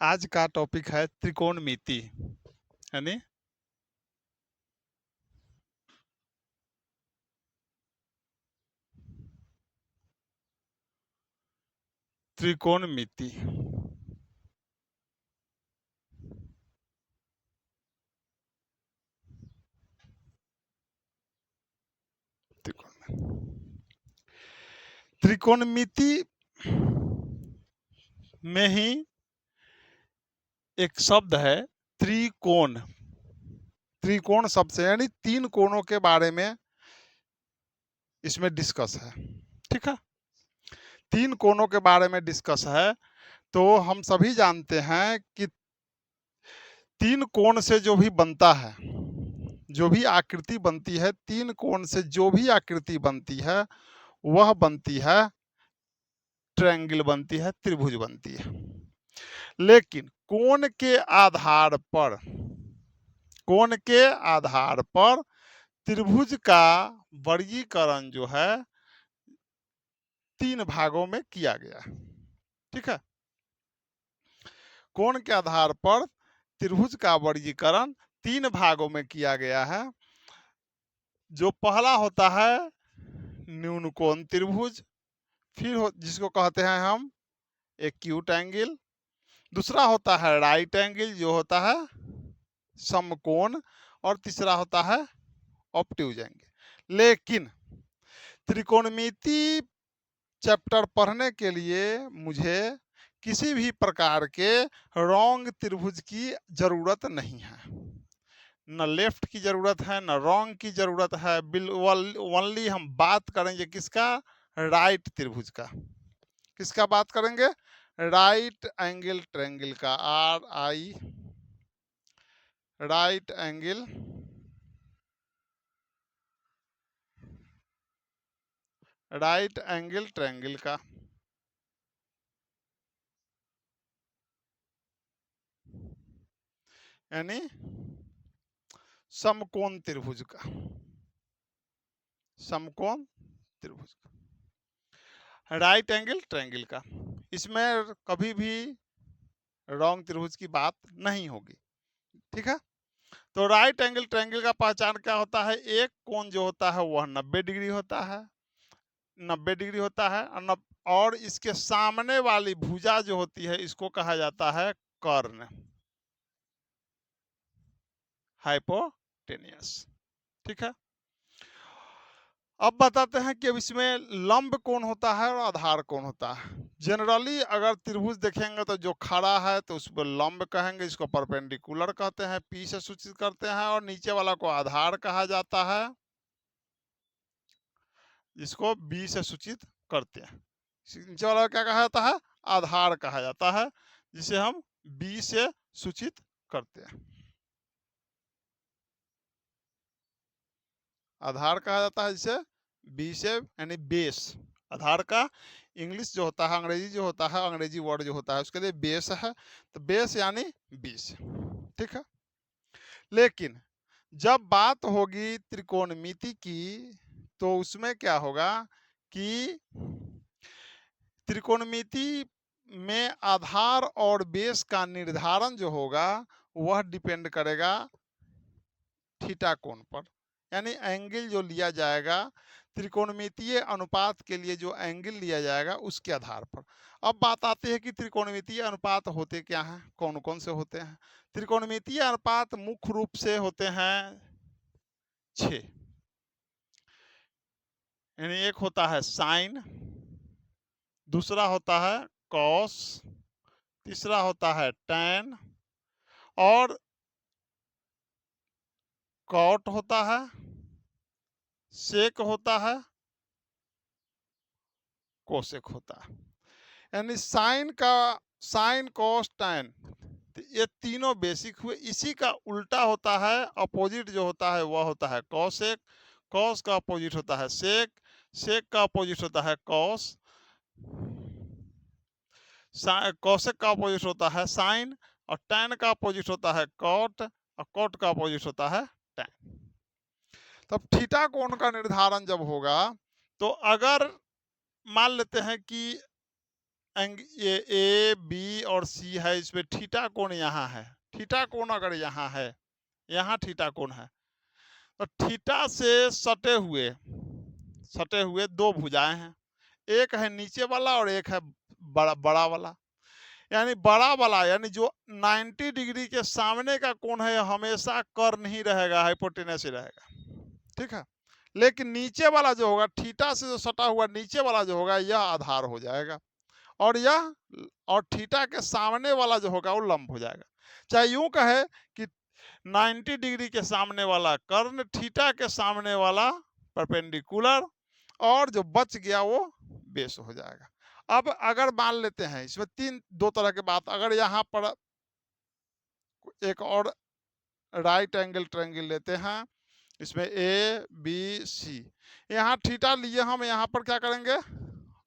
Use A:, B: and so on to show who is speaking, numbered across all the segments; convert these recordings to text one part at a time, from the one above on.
A: आज का टॉपिक है त्रिकोणमिति, यानी त्रिकोणमिति। त्रिकोणमिति में ही एक शब्द है त्रिकोण। त्रिकोण शब्द से यानी तीन कोणों के बारे में इसमें डिस्कस है। ठीक है, तीन कोणों के बारे में डिस्कस है। तो हम सभी जानते हैं कि तीन कोण से जो भी बनता है, जो भी आकृति बनती है, तीन कोण से जो भी आकृति बनती है वह बनती है ट्रायंगल, बनती है त्रिभुज बनती है। लेकिन कोण के आधार पर, कोण के आधार पर त्रिभुज का वर्गीकरण जो है तीन भागों में किया गया है। ठीक है, कोण के आधार पर त्रिभुज का वर्गीकरण तीन भागों में किया गया है। जो पहला होता है न्यून कोण त्रिभुज, फिर जिसको कहते हैं हम एक्यूट एंगल। दूसरा होता है राइट एंगल जो होता है समकोण, और तीसरा होता है ऑब्ट्यूज एंगल। लेकिन त्रिकोणमिति चैप्टर पढ़ने के लिए मुझे किसी भी प्रकार के रॉन्ग त्रिभुज की जरूरत नहीं है, न लेफ्ट की जरूरत है न रॉन्ग की जरूरत है। ओनली हम बात करेंगे किसका? राइट त्रिभुज का। किसका बात करेंगे? राइट एंगल ट्रायंगल का, RI, राइट एंगल ट्रायंगल का। यानी समकोण त्रिभुज का, समकोण त्रिभुज का, राइट एंगल ट्रायंगल का। इसमें कभी भी रॉन्ग त्रिभुज की बात नहीं होगी। ठीक है, तो राइट एंगल ट्रायंगल का पहचान क्या होता है? एक कोण जो होता है वह 90 डिग्री होता है, 90 डिग्री होता है, और इसके सामने वाली भुजा जो होती है इसको कहा जाता है कर्ण, हाइपोटेनियस। ठीक है, अब बताते हैं कि अब इसमें लंब कोण होता है और आधार कोण होता है। जनरली अगर त्रिभुज देखेंगे तो जो खड़ा है तो उसको लंब कहेंगे, इसको परपेंडिकुलर कहते हैं, पी से सूचित करते हैं, और नीचे वाला को आधार कहा जाता है, जिसको बी से सूचित करते हैं। नीचे वाला क्या कहा जाता है? आधार कहा जाता है, जिसे हम बी से सूचित करते हैं। आधार कहा जाता है जिसे बी से, यानी बेस। आधार का इंग्लिश जो होता है, अंग्रेजी जो होता है, अंग्रेजी वर्ड जो होता है उसके लिए बेस है, तो बेस यानी 20। ठीक है, लेकिन जब बात होगी त्रिकोणमिति की तो उसमें क्या होगा कि त्रिकोणमिति में आधार और बेस का निर्धारण जो होगा वह डिपेंड करेगा थीटा कोण पर, यानी एंगल जो लिया जाएगा त्रिकोणमितीय अनुपात के लिए, जो एंगल लिया जाएगा उसके आधार पर। अब बात आती है कि त्रिकोणमितीय अनुपात होते क्या हैं, कौन कौन से होते हैं? त्रिकोणमितीय अनुपात मुख्य रूप से होते हैं 6। यानी एक होता है साइन, दूसरा होता है कॉस, तीसरा होता है टैन, और कॉट होता है, सेक होता है, कोसेक होता है। यानी साइन का, साइन कॉस टैन, ये तीनों बेसिक हुए। इसी का उल्टा होता है, अपोजिट जो होता है वह होता है कॉसेक, कॉस का अपोजिट होता है सेक, सेक का अपोजिट होता है कॉस, कॉसेक का अपोजिट होता है साइन, और टैन का अपोजिट होता है कॉट, और कॉट का अपोजिट होता है टैन। तब थीटा कोण का निर्धारण जब होगा तो अगर मान लेते हैं कि ये ए बी और सी है, इसमें थीटा कोण यहाँ है, थीटा कोण अगर यहाँ है, यहाँ थीटा कोण है, तो थीटा से सटे हुए दो भुजाएं हैं, एक है नीचे वाला और एक है बड़ा बड़ा वाला। यानी बड़ा वाला यानी जो 90 डिग्री के सामने का कोण है हमेशा कर्ण ही रहेगा, हाइपोटेनस ही रहेगा, ठीक है। लेकिन नीचे वाला जो होगा, थीटा से जो सटा हुआ नीचे वाला जो होगा, यह आधार हो जाएगा, और यह और थीटा के सामने वाला जो होगा वो लंब हो जाएगा। चाहे यूं कहे कि 90 डिग्री के सामने वाला कर्ण, थीटा के सामने वाला परपेंडिकुलर, और जो बच गया वो बेस हो जाएगा। अब अगर मान लेते हैं इसमें दो तरह के बात, अगर यहाँ पर एक और राइट एंगल ट्रायंगल लेते हैं, इसमें ए बी सी, यहाँ थीटा लिए हम, यहाँ पर क्या करेंगे,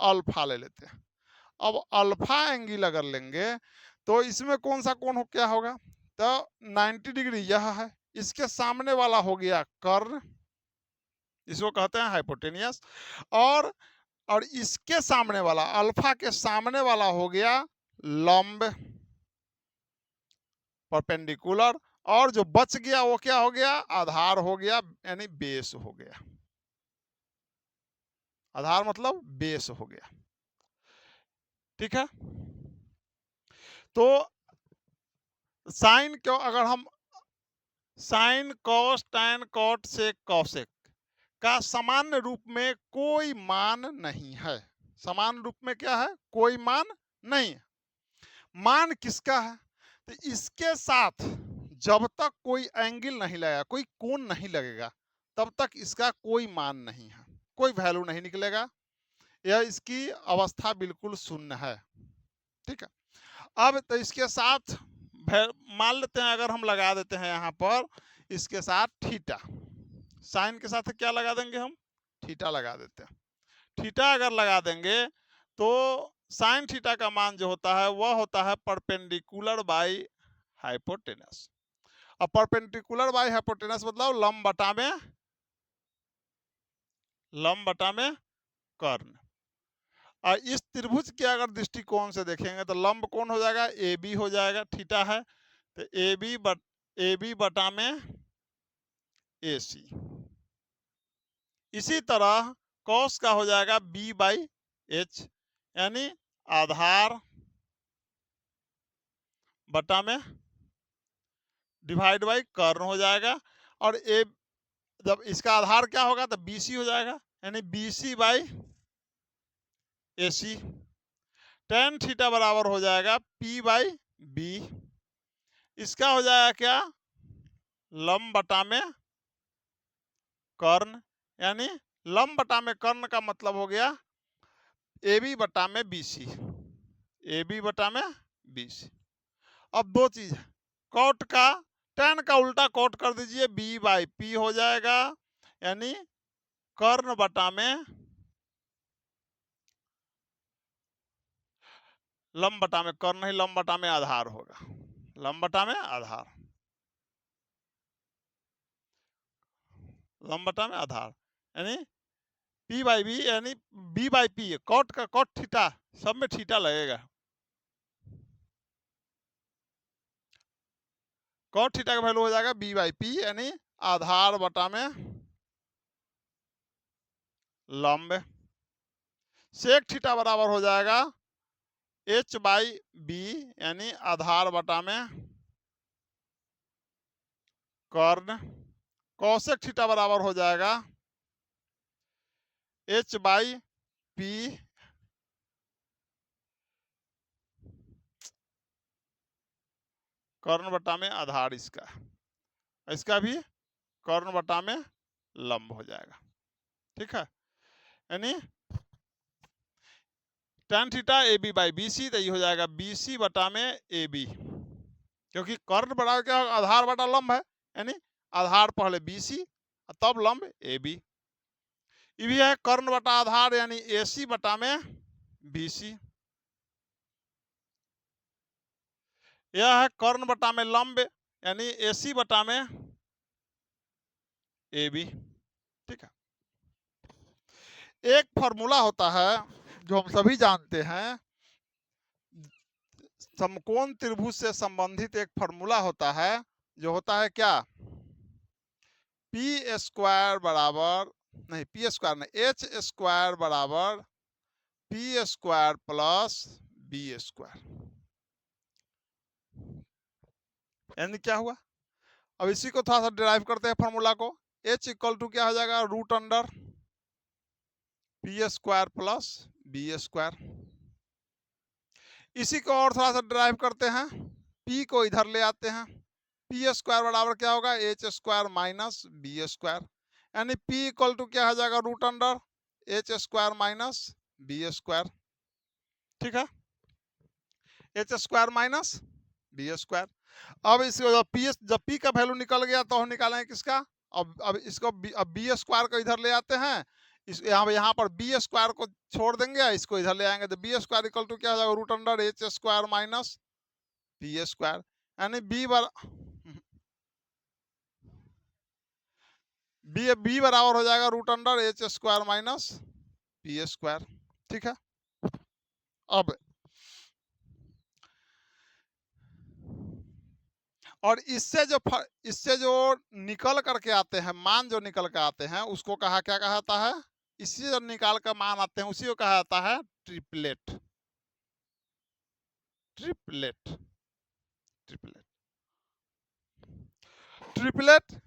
A: अल्फा ले लेते हैं। अब अल्फा एंगल अगर लेंगे तो इसमें कौन सा कोण हो क्या होगा, तो 90 डिग्री यह है, इसके सामने वाला हो गया कर्ण, इसको कहते हैं हाइपोटेनियस, और इसके सामने वाला, अल्फा के सामने वाला हो गया लंब, परपेंडिकुलर, और जो बच गया वो क्या हो गया, आधार हो गया, यानी बेस हो गया। आधार मतलब बेस हो गया, ठीक है। तो साइन क्यों, अगर हम sine cos tan cot sec cosec का सामान्य रूप में कोई मान नहीं है, समान रूप में क्या है, कोई मान नहीं है। मान किसका है, तो इसके साथ जब तक कोई एंगल नहीं लगेगा, कोई कोण नहीं लगेगा, तब तक इसका कोई मान नहीं है, कोई वैल्यू नहीं निकलेगा, यह इसकी अवस्था बिल्कुल शून्य है, ठीक है। अब तो इसके साथ मान लेते हैं, अगर हम लगा देते हैं यहाँ पर इसके साथ थीटा, साइन के साथ क्या लगा देंगे हम, थीटा लगा देते हैं। थीटा अगर लगा देंगे तो साइन थीटा का मान जो होता है वह होता है परपेंडिकुलर बाई हाइपोटेनस। अब परपेंडिकुलर बाई हाइपोटेनस मतलब लंब बटा में कर्ण। और इस त्रिभुज के अगर दृष्टिकोण से देखेंगे तो लंब कौन हो जाएगा, ए बी हो जाएगा, थीटा है तो ए बी बटा में ए सी। इसी तरह कॉस का हो जाएगा बी बाई एच, यानी आधार बटा में डिवाइड बाई कर्ण हो जाएगा, और ए जब इसका आधार क्या होगा तो बी सी हो जाएगा, यानी B C by A C. Tan theta बराबर हो जाएगा पी बाई बी, इसका हो जाएगा क्या, लंब बटा में कर्ण, यानी लंब बटा में कर्ण का मतलब हो गया ए बी बटा में बी सी, ए बी बटा में बी सी। अब दो चीज है, कॉट का टेन का उल्टा कॉट कर दीजिए, बी बाई पी हो जाएगा, यानी कर्ण बटा में लंब बटा में कर्ण, नहीं लंब बटा में आधार होगा, लंब बटा में आधार, लंब बटा में आधार, यानी पी बाई बी, यानी बी बाई पी, कॉट का कॉट थीटा, सब में थीटा लगेगा, कॉट थीटा का वैल्यू हो जाएगा बी बाई पी, यानी आधार बटा में लंब। सेक थीटा बराबर हो जाएगा एच बाई बी, यानी आधार बटा में कर्ण। कौसेक थीटा बराबर हो जाएगा एच बाई पी, कर्ण बटा में आधार, इसका भी कर्ण बटा में लंब हो जाएगा, ठीक है। यानी tan theta A B by B C, तो ये हो जाएगा बी सी बटा में ए बी, क्योंकि कर्ण बटा क्या आधार बटा लंब है, यानी आधार पहले बी सी तब लंब ए बी। ये भी है कर्ण बटा आधार, यानी ए सी बटा में बी सी। यह है कर्ण बटा में लंब, यानी ए सी बटा में ए बी, ठीक है। एक फॉर्मूला होता है जो हम सभी जानते हैं समकोण त्रिभुज से संबंधित एक फॉर्मूला होता है, जो होता है क्या, पी स्क्वायर बराबर, नहीं पी स्क्वायर नहीं, एच स्क्वायर बराबर P square plus B square. यानी क्या हुआ, अब इसी को थोड़ा सा डिराइव करते हैं फॉर्मूला को। एच इक्वल टू क्या हो जाएगा, root under P square plus B square. इसी को और थोड़ा सा डिराइव करते हैं, पी को इधर ले आते हैं, पी स्क्वायर बराबर क्या होगा, H square minus B square. यानी पी इक्वल टू क्या हो जाएगा, root under H square minus B square. ठीक है, H square minus B square. अब इसको जब पी का वैल्यू निकल गया तो हम निकालेंगे किसका, अब इसको अब बी स्क्वायर को इधर ले आते हैं, इस यहाँ पर बी स्क्वायर को छोड़ देंगे, इसको इधर ले आएंगे तो बी स्क्वायर इक्वल टू क्या हो जाएगा, root under H square minus B square. यानी बी बराबर हो जाएगा root under H square minus B square. ठीक है, अब और इससे जो निकल करके आते हैं मान, जो निकल के आते हैं उसको कहा क्या कहता है, इसी जो निकाल कर मान आते हैं उसी को कहा जाता है triplet. Triplet triplet triplet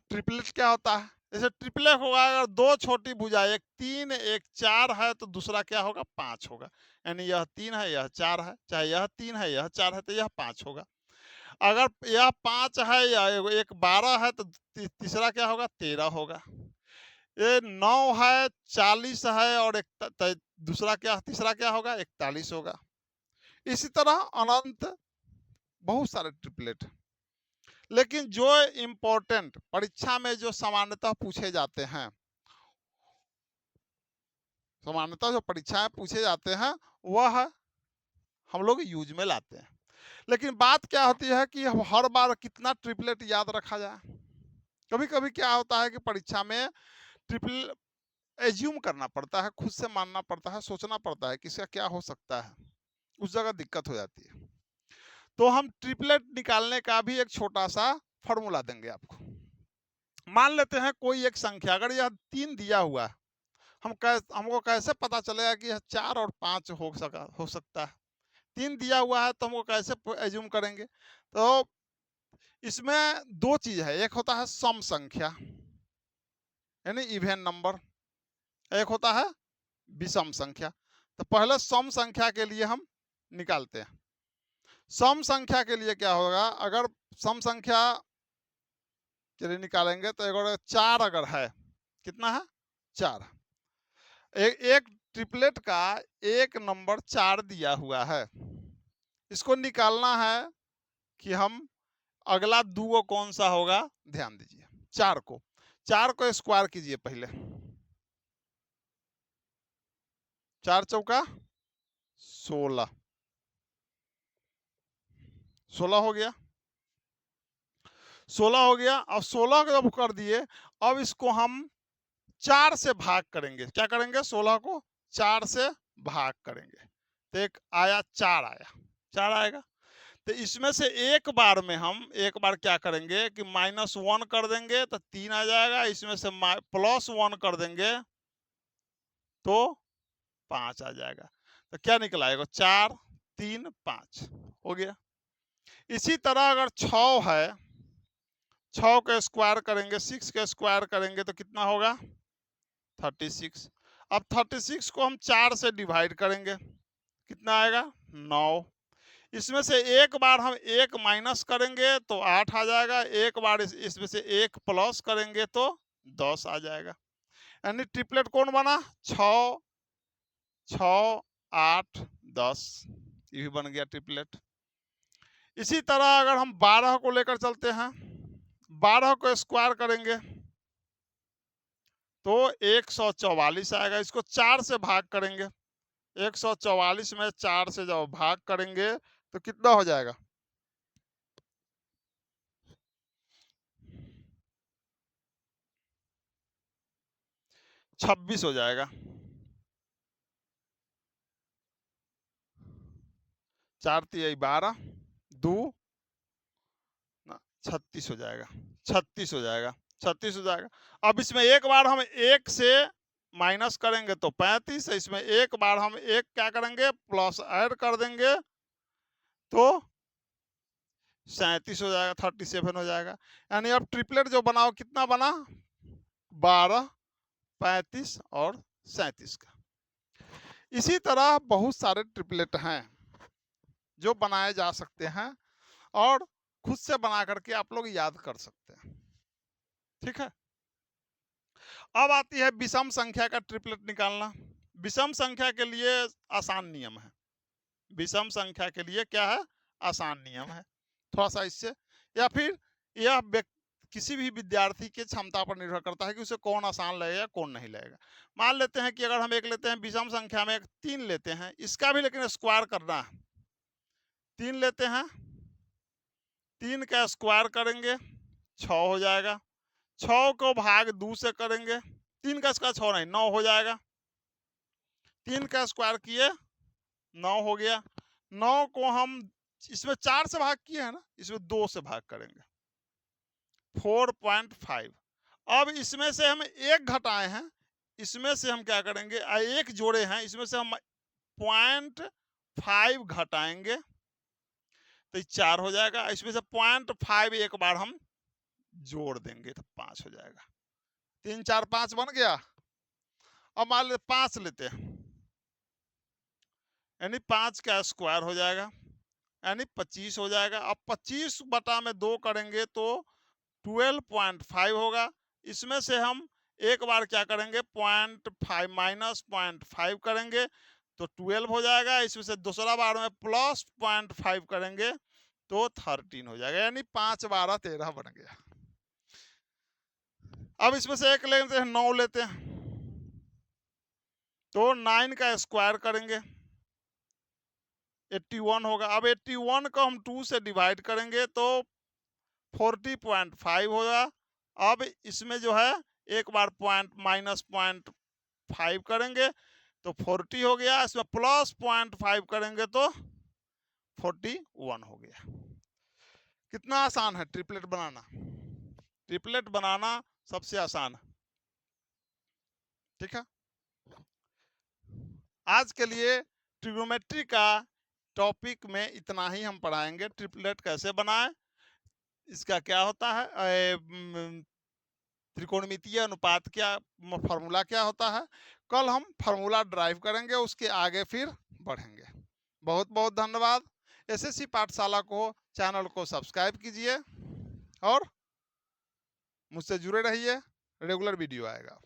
A: triplet क्या होता है, जैसे ट्रिपलेट होगा, अगर दो छोटी भुजा, एक 3 एक 4 है तो दूसरा क्या होगा, 5 होगा। यानी यह 3 है यह 4 है, चाहे यह 3 है यह 4 है तो यह 5 होगा। अगर यह 5 है या एक 12 है तो तीसरा क्या होगा, 13 होगा। ये 9 है, 40 है और दूसरा क्या, तीसरा क्या होगा, 41 होगा। इसी तरह अनंत बहुत सारे ट्रिपलेट। लेकिन जो इंपॉर्टेंट परीक्षा में जो सामान्यतः पूछे जाते हैं, सामान्यतः जो परीक्षा में पूछे जाते हैं वह हम लोग यूज में लाते हैं। लेकिन बात क्या होती है कि हम हर बार कितना ट्रिपलेट याद रखा जाए। कभी कभी क्या होता है कि परीक्षा में ट्रिपल एज्यूम करना पड़ता है, खुद से मानना पड़ता है, सोचना पड़ता है कि इसका क्या हो सकता है, उस जगह दिक्कत हो जाती है। तो हम ट्रिपलेट निकालने का भी एक छोटा सा फॉर्मूला देंगे आपको। मान लेते हैं कोई एक संख्या, अगर यह 3 दिया हुआ है, हमको कैसे पता चलेगा कि यह 4 और 5 हो सकता है। 3 दिया हुआ है तो हमको कैसे एज्यूम करेंगे, तो इसमें दो चीज है, एक होता है सम संख्या यानी इवन नंबर, एक होता है विषम संख्या। तो पहले सम संख्या के लिए हम निकालते हैं। सम संख्या के लिए क्या होगा, अगर सम संख्या के लिए निकालेंगे तो अगर 4 अगर है, कितना है 4, एक ट्रिपलेट का एक नंबर 4 दिया हुआ है, इसको निकालना है कि हम अगला दो कौन सा होगा, ध्यान दीजिए। 4 को स्क्वायर कीजिए पहले, 4 चौका 16, 16 हो गया, 16 हो गया। अब 16 को जब कर दिए, अब इसको हम 4 से भाग करेंगे। क्या करेंगे, 16 को 4 से भाग करेंगे तो एक आया 4 आया, 4 आएगा। तो इसमें से एक बार में हम एक बार क्या करेंगे कि -1 कर देंगे तो 3 आ जाएगा, इसमें से +1 कर देंगे तो 5 आ जाएगा। तो क्या निकल आएगा, 4 3 5 हो गया। इसी तरह अगर 6 है, 6 का स्क्वायर करेंगे, 6 का स्क्वायर करेंगे तो कितना होगा, 36। अब 36 को हम 4 से डिवाइड करेंगे, कितना आएगा, 9। इसमें से एक बार हम 1 माइनस करेंगे तो 8 आ जाएगा, एक बार इसमें से 1 प्लस करेंगे तो 10 आ जाएगा। यानी ट्रिपलेट कौन बना, 6 6 8 10, ये भी बन गया ट्रिपलेट। इसी तरह अगर हम 12 को लेकर चलते हैं, 12 को स्क्वायर करेंगे तो 144 आएगा, इसको 4 से भाग करेंगे, 144 में 4 से जब भाग करेंगे तो कितना हो जाएगा, 26 हो जाएगा। 4 तिहाई 12, 2 36 हो जाएगा, 36 हो जाएगा, 36 हो जाएगा। अब इसमें एक बार हम एक से माइनस करेंगे तो 35, इसमें एक बार हम एक क्या करेंगे प्लस ऐड कर देंगे तो 37 हो जाएगा, 37 हो जाएगा। यानी अब ट्रिपलेट जो बनाओ कितना बना 12, 35 और 37 का। इसी तरह बहुत सारे ट्रिपलेट हैं जो बनाए जा सकते हैं और खुद से बना करके आप लोग याद कर सकते हैं। ठीक है, अब आती है विषम संख्या का ट्रिपलेट निकालना। विषम संख्या के लिए आसान नियम है, विषम संख्या के लिए क्या है आसान नियम है। थोड़ा सा इससे या फिर यह किसी भी विद्यार्थी की क्षमता पर निर्भर करता है कि उसे कौन आसान लगेगा कौन नहीं लगेगा। मान लेते हैं कि अगर हम एक लेते हैं विषम संख्या में एक 3 लेते हैं, इसका भी लेकिन स्क्वायर करना है। 3 लेते हैं, 3 का स्क्वायर करेंगे 6 हो जाएगा, 6 को भाग 2 से करेंगे, 3 का स्क्वायर 6 नहीं 9 हो जाएगा, 3 का स्क्वायर किए 9 हो गया। 9 को हम इसमें 4 से भाग किए हैं ना, इसमें 2 से भाग करेंगे 4.5। अब इसमें से हम एक घटाए हैं, इसमें से हम क्या करेंगे एक जोड़े हैं, इसमें से हम 0.5 घटाएंगे तो 4 हो जाएगा। इसमें से 0.5 एक बार हम जोड़ देंगे तो 5 हो जाएगा। 3 4 5 बन गया। अब मान लेते 5 लेते हैं, यानी 5 का स्क्वायर हो जाएगा यानी 25 हो जाएगा। अब 25 बटा में 2 करेंगे तो 12.5 होगा। इसमें से हम एक बार क्या करेंगे 0.5 माइनस 0.5 करेंगे तो 12 हो जाएगा। इसमें से दूसरा बार में प्लस 0.5 करेंगे तो 13 हो जाएगा, यानी 5 12 13 बन गया। अब इसमें से एक लेते हैं 9 लेते हैं तो 9 का स्क्वायर करेंगे 81 होगा। अब 81 को हम 2 से डिवाइड करेंगे तो 40.5 होगा। अब इसमें जो है एक बार माइनस 0.5 करेंगे तो 40 हो गया, इसमें प्लस 0.5 करेंगे तो 41 हो गया। कितना आसान है ट्रिपलेट बनाना, ट्रिपलेट बनाना सबसे आसान है। ठीक है, आज के लिए ट्रिग्नोमेट्री का टॉपिक में इतना ही हम पढ़ाएंगे। ट्रिपलेट कैसे बनाएं, इसका क्या होता है, त्रिकोणमितीय अनुपात क्या फार्मूला क्या होता है, कल हम फार्मूला ड्राइव करेंगे, उसके आगे फिर बढ़ेंगे। बहुत बहुत धन्यवाद। एसएससी पाठशाला को चैनल को सब्सक्राइब कीजिए और मुझसे जुड़े रहिए, रेगुलर वीडियो आएगा।